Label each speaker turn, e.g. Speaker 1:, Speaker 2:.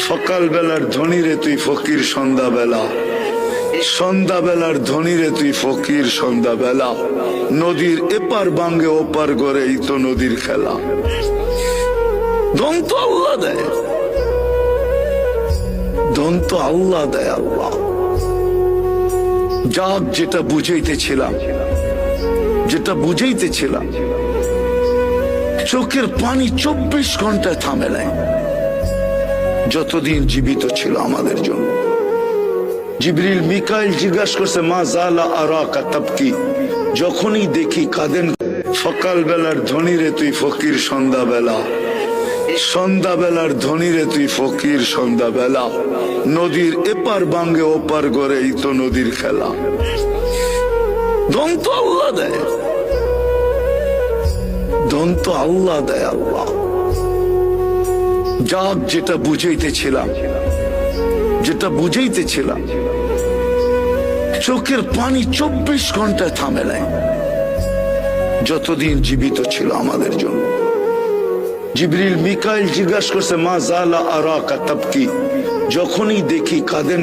Speaker 1: সকাল বেলার ধনী রে তুই ফকির সন্ধ্যাবেলা, সন্ধ্যাবেলার ধনী রে তুই ফকির সন্ধ্যাবেলা, নদীর এপার বাঙ্গে ওপার করে এই তো নদীর খেলা। ধন তো আল্লাহ দেয়, ধন তো আল্লাহ দেয়। আল্লাহ যাক, যেটা বুঝাইতেছিলাম, যেটা বুঝাইতেছিলাম, চোখের পানি 24 ঘন্টায় থামে নাই যতদিন জীবিত ছিল আমাদের জন্য। জিবরিল মিকাইল জিজ্ঞাসা করছে, মা জালা আরাকা তাবকি, যখনই দেখি কাঁদেন। সকাল বেলার ধনী রে তুই ফকির সন্ধ্যাবেলা, সন্ধ্যাবেলার ধনী রে তুই ফকির সন্ধ্যাবেলা, নদীর এপার বাঙ্গে ওপার করে এই তো নদীর খেলা। ধন তো আল্লাহ দেয়, ধন তো আল্লাহ দেয়। আল্লাহ যাক, যেটা বুঝাইতেছিলাম, যেটা বুঝাইতেছিলাম, চোখের পানি 24 ঘন্টায় থামে নাই যতদিন জীবিত ছিল আমাদের জন্য। জিবরিল মিকাইল জিজ্ঞাসা করছে, মা জালা আরাকা তাবকি, যখনই দেখি কাঁদেন।